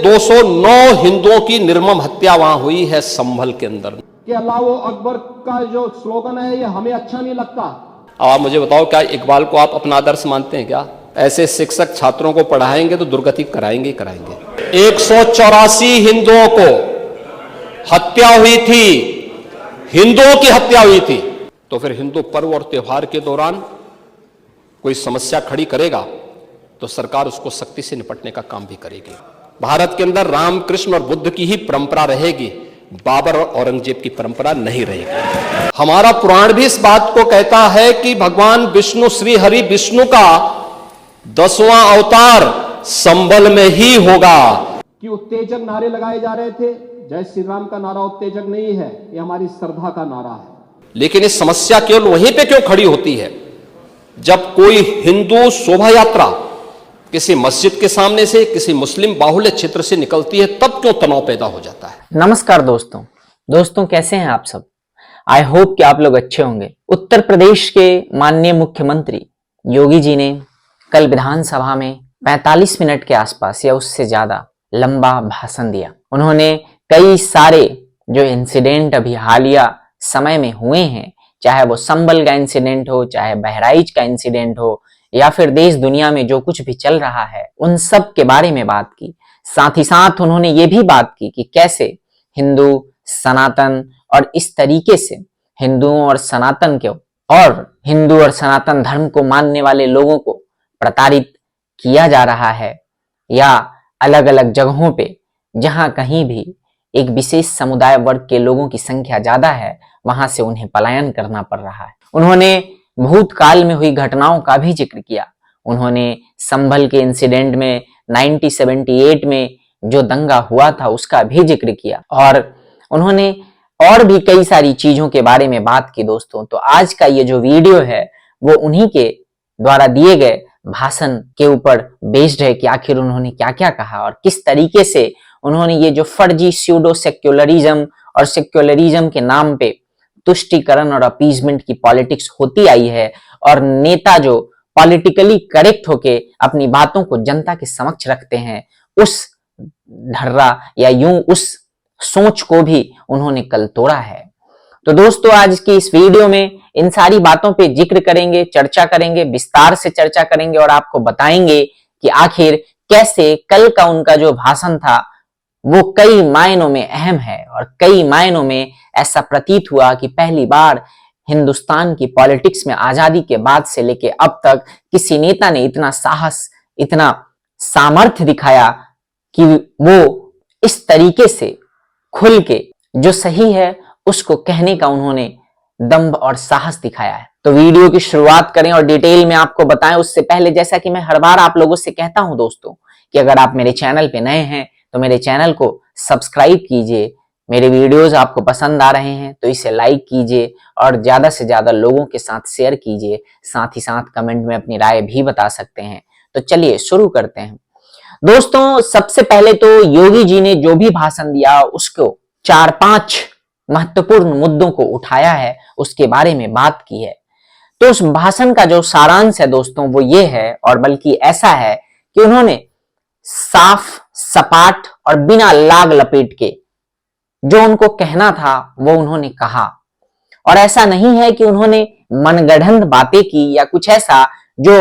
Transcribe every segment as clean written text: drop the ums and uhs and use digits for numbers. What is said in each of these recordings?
209 हिंदुओं की निर्मम हत्या वहां हुई है संभल के अंदर। कि अल्लाह वो अकबर का जो स्लोगन है ये हमें अच्छा नहीं लगता। अब आप मुझे बताओ, क्या इकबाल को आप अपना आदर्श मानते हैं? क्या ऐसे शिक्षक छात्रों को पढ़ाएंगे तो दुर्गति कराएंगे ही कराएंगे। 184 हिंदुओं को हत्या हुई थी, हिंदुओं की हत्या हुई थी। तो फिर हिंदू पर्व और त्योहार के दौरान कोई समस्या खड़ी करेगा तो सरकार उसको सख्ती से निपटने का काम भी करेगी। भारत के अंदर राम, कृष्ण और बुद्ध की ही परंपरा रहेगी, बाबर और औरंगजेब की परंपरा नहीं रहेगी। हमारा पुराण भी इस बात को कहता है कि भगवान विष्णु, श्री हरि विष्णु का 10वां अवतार संबल में ही होगा। कि उत्तेजक नारे लगाए जा रहे थे, जय श्री राम का नारा उत्तेजक नहीं है, ये हमारी श्रद्धा का नारा है। लेकिन ये समस्या केवल वहीं पे क्यों खड़ी होती है जब कोई हिंदू शोभा यात्रा किसी मस्जिद के सामने से, किसी मुस्लिम बाहुल्य क्षेत्र से निकलती है, तब क्यों तनाव पैदा हो जाता है। नमस्कार दोस्तों कैसे हैं आप सब। आई होप कि आप लोग अच्छे होंगे। उत्तर प्रदेश के माननीय मुख्यमंत्री योगी जी ने कल विधानसभा में 45 मिनट के आसपास या उससे ज्यादा लंबा भाषण दिया। उन्होंने कई सारे जो इंसिडेंट अभी हालिया समय में हुए हैं, चाहे वो संभल का इंसिडेंट हो, चाहे बहराइच का इंसिडेंट हो, या फिर देश दुनिया में जो कुछ भी चल रहा है, उन सब के बारे में बात की। साथ ही साथ उन्होंने ये भी बात की कि कैसे हिंदू, सनातन और इस तरीके से हिंदुओं और सनातन को और हिंदू और सनातन धर्म को मानने वाले लोगों को प्रताड़ित किया जा रहा है, या अलग अलग जगहों पे जहां कहीं भी एक विशेष समुदाय वर्ग के लोगों की संख्या ज्यादा है, वहां से उन्हें पलायन करना पड़ रहा है। उन्होंने भूतकाल में हुई घटनाओं का भी जिक्र किया। उन्होंने संभल के इंसिडेंट में 1978 में जो दंगा हुआ था उसका भी जिक्र किया, और उन्होंने और भी कई सारी चीजों के बारे में बात की। दोस्तों, तो आज का ये जो वीडियो है वो उन्हीं के द्वारा दिए गए भाषण के ऊपर बेस्ड है कि आखिर उन्होंने क्या क्या कहा और किस तरीके से उन्होंने ये जो फर्जी स्यूडो सेक्युलरिज्म और सेक्युलरिज्म के नाम पे तुष्टीकरण और अपीजमेंट की पॉलिटिक्स होती आई है, और नेता जो पॉलिटिकली करेक्ट होके अपनी बातों को जनता के समक्ष रखते हैं, उस ढर्रा या यूं उस सोच को भी उन्होंने कल तोड़ा है। तो दोस्तों, आज की इस वीडियो में इन सारी बातों पे जिक्र करेंगे, चर्चा करेंगे, विस्तार से चर्चा करेंगे और आपको बताएंगे कि आखिर कैसे कल का उनका जो भाषण था वो कई मायनों में अहम है, और कई मायनों में ऐसा प्रतीत हुआ कि पहली बार हिंदुस्तान की पॉलिटिक्स में आजादी के बाद से लेके अब तक किसी नेता ने इतना साहस, इतना सामर्थ्य दिखाया कि वो इस तरीके से खुल के जो सही है उसको कहने का उन्होंने दम्भ और साहस दिखाया है। तो वीडियो की शुरुआत करें और डिटेल में आपको बताएं। उससे पहले, जैसा कि मैं हर बार आप लोगों से कहता हूं दोस्तों, कि अगर आप मेरे चैनल पे नए हैं तो मेरे चैनल को सब्सक्राइब कीजिए। मेरे वीडियोस आपको पसंद आ रहे हैं तो इसे लाइक कीजिए और ज्यादा से ज्यादा लोगों के साथ शेयर कीजिए। साथ ही साथ कमेंट में अपनी राय भी बता सकते हैं। तो चलिए शुरू करते हैं। दोस्तों, सबसे पहले तो योगी जी ने जो भी भाषण दिया उसको 4-5 महत्वपूर्ण मुद्दों को उठाया है, उसके बारे में बात की है। तो उस भाषण का जो सारांश है दोस्तों वो ये है, और बल्कि ऐसा है कि उन्होंने साफ, सपाट और बिना लाग लपेट के जो उनको कहना था वो उन्होंने कहा। और ऐसा नहीं है कि उन्होंने मनगढ़ंत बातें की या कुछ ऐसा जो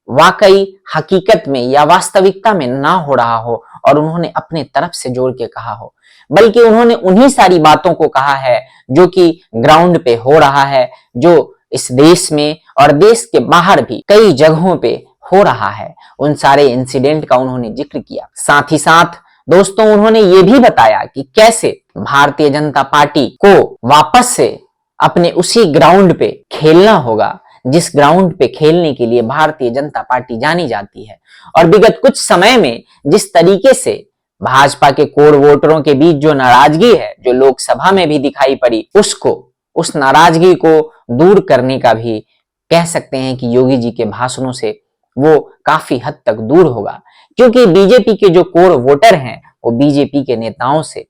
वाकई हकीकत में या वास्तविकता में ना हो रहा हो और उन्होंने अपने तरफ से जोड़ के कहा हो, बल्कि उन्होंने उन्हीं सारी बातों को कहा है जो कि ग्राउंड पे हो रहा है, जो इस देश में और देश के बाहर भी कई जगहों पे हो रहा है। उन सारे इंसिडेंट का उन्होंने जिक्र किया। साथ ही साथ दोस्तों, उन्होंने ये भी बताया कि कैसे भारतीय जनता पार्टी को वापस से अपने उसी ग्राउंड पे खेलना होगा जिस ग्राउंड पे खेलने के लिए भारतीय जनता पार्टी जानी जाती है। और विगत कुछ समय में जिस तरीके से भाजपा के कोर वोटरों के बीच जो नाराजगी है, जो लोकसभा में भी दिखाई पड़ी, उस नाराजगी को दूर करने का भी कह सकते हैं कि योगी जी के भाषणों से वो काफी हद तक दूर होगा। क्योंकि बीजेपी के जो कोर वोटर हैं वो बीजेपी के नेताओं से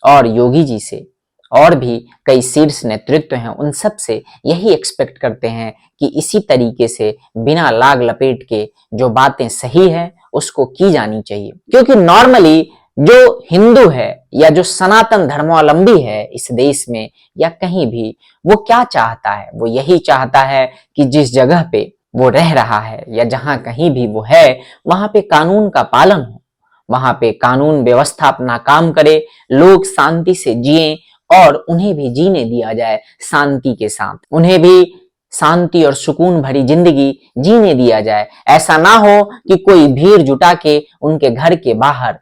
और योगी जी से और भी कई शीर्ष नेतृत्व हैं, उन सब से यही एक्सपेक्ट करते हैं कि इसी तरीके से बिना लाग लपेट के जो बातें सही है उसको की जानी चाहिए। क्योंकि नॉर्मली जो हिंदू है या जो सनातन धर्मावलंबी है इस देश में या कहीं भी, वो क्या चाहता है? वो यही चाहता है कि जिस जगह पे वो रह रहा है या जहां कहीं भी वो है, वहां पे कानून का पालन हो, वहां पे कानून व्यवस्था अपना काम करे, लोग शांति से जिएं और उन्हें भी जीने दिया जाए शांति के साथ, उन्हें भी शांति और सुकून भरी जिंदगी जीने दिया जाए। ऐसा ना हो कि कोई भीड़ जुटा के उनके घर के बाहर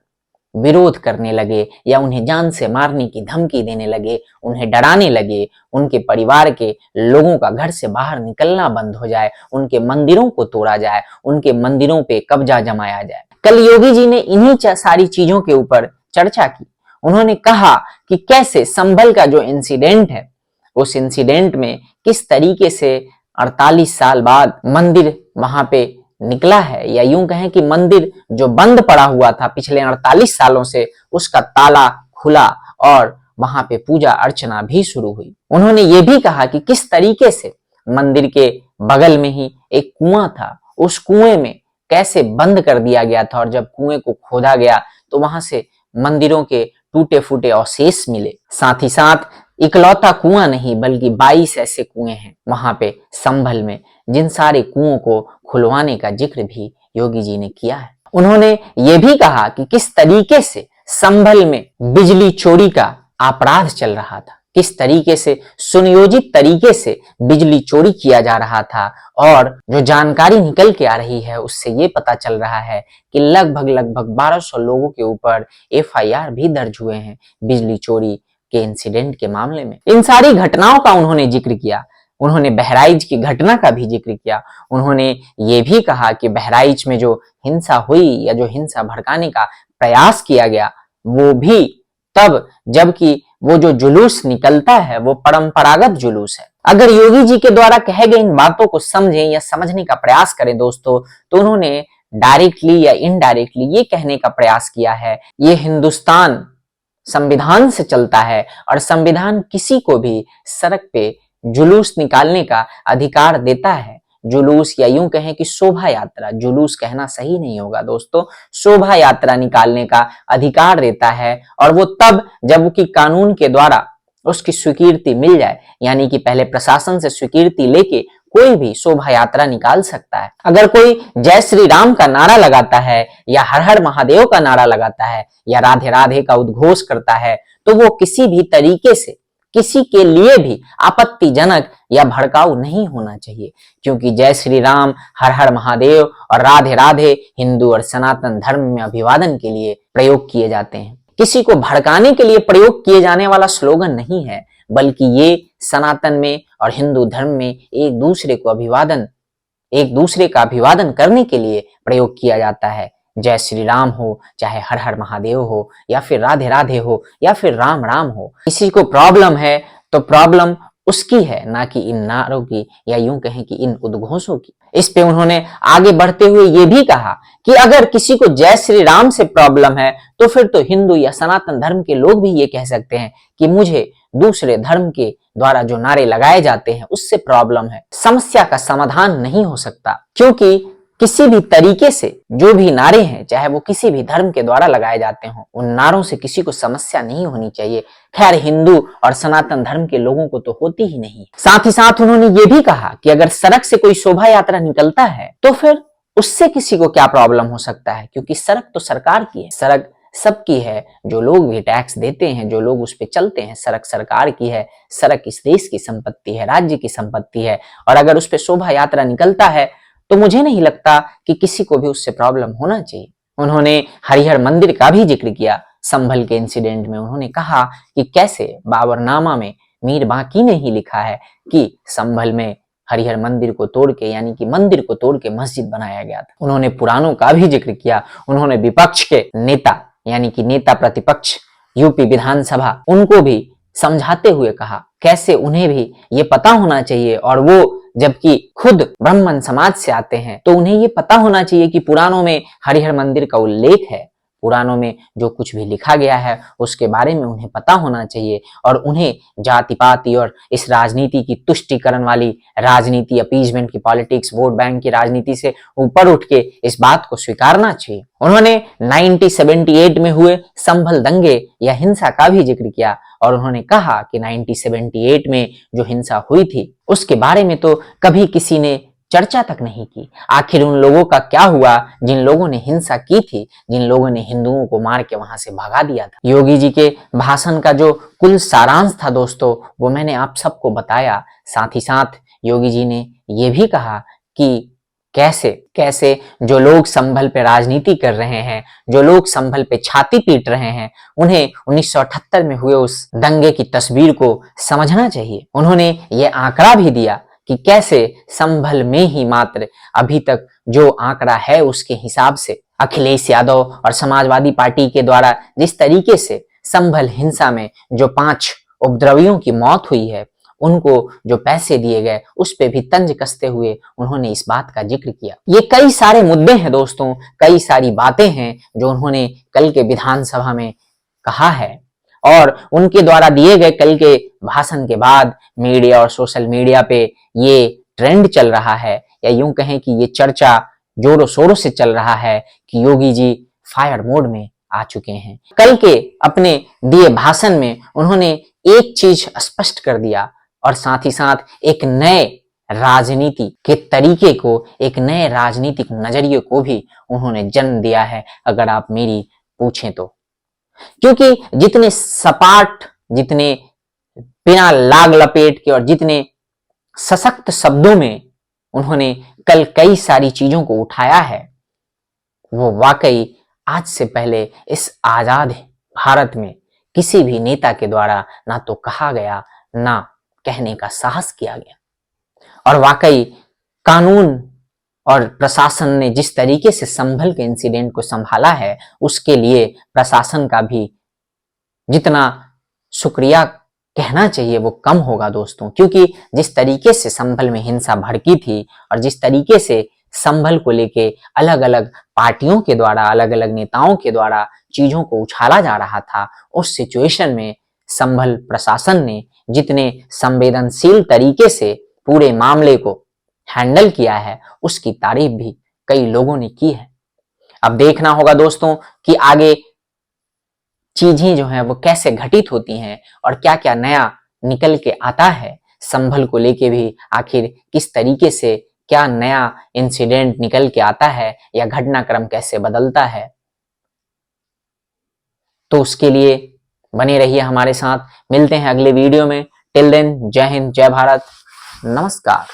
विरोध करने लगे या उन्हें जान से मारने की धमकी देने लगे, उन्हें डराने लगे, उनके परिवार के लोगों का घर से बाहर निकलना बंद हो जाए, उनके मंदिरों को तोड़ा जाए, उनके मंदिरों पे कब्जा जमाया जाए। कल योगी जी ने इन्हीं सारी चीजों के ऊपर चर्चा की। उन्होंने कहा कि कैसे संभल का जो इंसिडेंट है, उस इंसिडेंट में किस तरीके से 48 साल बाद मंदिर वहां पे निकला है, या यूं कहें कि मंदिर जो बंद पड़ा हुआ था पिछले 48 सालों से, उसका ताला खुला और वहां पे पूजा अर्चना भी शुरू हुई। उन्होंने ये भी कहा कि किस तरीके से मंदिर के बगल में ही एक कुआं था, उस कुएं में कैसे बंद कर दिया गया था, और जब कुएं को खोदा गया तो वहां से मंदिरों के टूटे फूटे अवशेष मिले। साथ ही साथ इकलौता कुआं नहीं बल्कि 22 ऐसे कुएं हैं वहां पे संभल में, जिन सारे कुओं को खुलवाने का जिक्र भी योगी जी ने किया है। उन्होंने ये भी कहा कि किस तरीके से संभल में बिजली चोरी का अपराध चल रहा था, किस तरीके से सुनियोजित तरीके से बिजली चोरी किया जा रहा था, और जो जानकारी निकल के आ रही है उससे ये पता चल रहा है कि लगभग 1200 लोगों के ऊपर FIR भी दर्ज हुए हैं बिजली चोरी के इंसिडेंट के मामले में। इन सारी घटनाओं का उन्होंने जिक्र किया। उन्होंने बहराइच की घटना का भी जिक्र किया। उन्होंने ये भी कहा कि बहराइच में जो हिंसा हुई या जो हिंसा भड़काने का प्रयास किया गया, वो भी तब जबकि वो जो जुलूस निकलता है वो परंपरागत जुलूस है। अगर योगी जी के द्वारा कहे गए इन बातों को समझें या समझने का प्रयास करें दोस्तों, तो उन्होंने डायरेक्टली या इनडायरेक्टली ये कहने का प्रयास किया है, ये हिंदुस्तान संविधान से चलता है और संविधान किसी को भी सड़क पे जुलूस निकालने का अधिकार देता है। जुलूस या यूं कहें कि शोभा यात्रा, जुलूस कहना सही नहीं होगा दोस्तों, शोभा यात्रा निकालने का अधिकार देता है, और वो तब जब कि कानून के द्वारा उसकी स्वीकृति मिल जाए, यानी कि पहले प्रशासन से स्वीकृति लेके कोई भी शोभा यात्रा निकाल सकता है। अगर कोई जय श्री राम का नारा लगाता है या हर हर महादेव का नारा लगाता है या राधे राधे का उद्घोष करता है, तो वो किसी भी तरीके से किसी के लिए भी आपत्तिजनक या भड़काऊ नहीं होना चाहिए, क्योंकि जय श्री राम, हर हर महादेव और राधे राधे हिंदू और सनातन धर्म में अभिवादन के लिए प्रयोग किए जाते हैं। किसी को भड़काने के लिए प्रयोग किए जाने वाला स्लोगन नहीं है, बल्कि ये सनातन में और हिंदू धर्म में एक दूसरे का अभिवादन करने के लिए प्रयोग किया जाता है। जय श्री राम हो, चाहे हर हर महादेव हो, या फिर राधे राधे हो, या फिर राम राम हो। किसी को प्रॉब्लम है तो प्रॉब्लम उसकी है, ना कि इन नारों की या यूं कहें कि इन उद्घोषों की। इस पे उन्होंने आगे बढ़ते हुए ये भी कहा कि अगर किसी को जय श्री राम से प्रॉब्लम है तो फिर तो हिंदू या सनातन धर्म के लोग भी ये कह सकते हैं कि मुझे दूसरे धर्म के द्वारा जो नारे लगाए जाते हैं उससे प्रॉब्लम है। समस्या का समाधान नहीं हो सकता, क्योंकि किसी भी तरीके से जो भी नारे हैं, चाहे वो किसी भी धर्म के द्वारा लगाए जाते हों, उन नारों से किसी को समस्या नहीं होनी चाहिए। खैर, हिंदू और सनातन धर्म के लोगों को तो होती ही नहीं। साथ ही साथ उन्होंने ये भी कहा कि अगर सड़क से कोई शोभा यात्रा निकलता है तो फिर उससे किसी को क्या प्रॉब्लम हो सकता है, क्योंकि सड़क तो सरकार की है, सड़क सबकी है, जो लोग भी टैक्स देते हैं, जो लोग उस पे चलते हैं, सड़क सरकार की है, सड़क इस देश की संपत्ति है, राज्य की संपत्ति है। और अगर उस पे शोभा यात्रा निकलता है तो मुझे नहीं लगता कि किसी को भी उससे प्रॉब्लम होना चाहिए। उन्होंने हरिहर मंदिर का भी जिक्र किया संभल के इंसिडेंट में। उन्होंने कहा कि कैसे बाबरनामा में मीर बांकी ने ही लिखा है कि संभल में हरिहर मंदिर को तोड़ के, यानी कि मंदिर को तोड़ के मस्जिद बनाया गया था। उन्होंने पुराणों का भी जिक्र किया। उन्होंने विपक्ष के नेता, यानी कि नेता प्रतिपक्ष यूपी विधानसभा, उनको भी समझाते हुए कहा कैसे उन्हें भी ये पता होना चाहिए, और वो जबकि खुद ब्राह्मण समाज से आते हैं, तो उन्हें ये पता होना चाहिए कि पुराणों में हरिहर मंदिर का उल्लेख है, पुराणों में जो कुछ भी लिखा गया है उसके बारे में उन्हें पता होना चाहिए और उन्हें जाति पाति और इस राजनीति की तुष्टिकरण वाली राजनीति, अपीजमेंट की पॉलिटिक्स, वोट बैंक की राजनीति से ऊपर उठ के इस बात को स्वीकारना चाहिए। उन्होंने 1978 में हुए संभल दंगे या हिंसा का भी जिक्र किया और उन्होंने कहा कि 1978 में जो हिंसा हुई थी उसके बारे में तो कभी किसी ने चर्चा तक नहीं की। आखिर उन लोगों का क्या हुआ जिन लोगों ने हिंसा की थी, जिन लोगों ने हिंदुओं को मार के वहां से भगा दिया था। योगी जी के भाषण का जो कुल सारांश था दोस्तों, वो मैंने आप सबको बताया। साथ ही साथ योगी जी ने ये भी कहा कि कैसे कैसे जो लोग संभल पे राजनीति कर रहे हैं, जो लोग संभल पे छाती पीट रहे हैं, उन्हें 1978 में हुए उस दंगे की तस्वीर को समझना चाहिए। उन्होंने ये आंकड़ा भी दिया कि कैसे संभल में ही मात्र अभी तक जो आंकड़ा है उसके हिसाब से अखिलेश यादव और समाजवादी पार्टी के द्वारा जिस तरीके से संभल हिंसा में जो 5 उपद्रवियों की मौत हुई है, उनको जो पैसे दिए गए उस पे भी तंज कसते हुए उन्होंने इस बात का जिक्र किया। ये कई सारे मुद्दे हैं दोस्तों, कई सारी बातें हैं जो उन्होंने कल के विधानसभा में कहा है और उनके द्वारा दिए गए कल के भाषण के बाद मीडिया और सोशल मीडिया पे ये ट्रेंड चल रहा है, या यूं कहें कि ये चर्चा जोरों शोरों से चल रहा है कि योगी जी फायर मोड में आ चुके हैं। कल के अपने दिए भाषण में उन्होंने एक चीज स्पष्ट कर दिया और साथ ही साथ एक नए राजनीति के तरीके को, एक नए राजनीतिक नजरिए को भी उन्होंने जन्म दिया है, अगर आप मेरी पूछें तो। क्योंकि जितने सपाट, जितने बिना लाग लपेट के और जितने सशक्त शब्दों में उन्होंने कल कई सारी चीजों को उठाया है, वो वाकई आज से पहले इस आजाद भारत में किसी भी नेता के द्वारा ना तो कहा गया, ना कहने का साहस किया गया। और वाकई कानून और प्रशासन ने जिस तरीके से संभल के इंसिडेंट को संभाला है, उसके लिए प्रशासन का भी जितना शुक्रिया कहना चाहिए वो कम होगा दोस्तों। क्योंकि जिस तरीके से संभल में हिंसा भड़की थी और जिस तरीके से संभल को लेके अलग अलग पार्टियों के द्वारा, अलग अलग नेताओं के द्वारा चीजों को उछाला जा रहा था, उस सिचुएशन में संभल प्रशासन ने जितने संवेदनशील तरीके से पूरे मामले को हैंडल किया है, उसकी तारीफ भी कई लोगों ने की है। अब देखना होगा दोस्तों कि आगे चीजें जो हैं वो कैसे घटित होती हैं और क्या क्या नया निकल के आता है। संभल को लेके भी आखिर किस तरीके से क्या नया इंसिडेंट निकल के आता है या घटनाक्रम कैसे बदलता है, तो उसके लिए बने रहिए हमारे साथ। मिलते हैं अगले वीडियो में। टिल देन, जय हिंद, जय भारत, नमस्कार।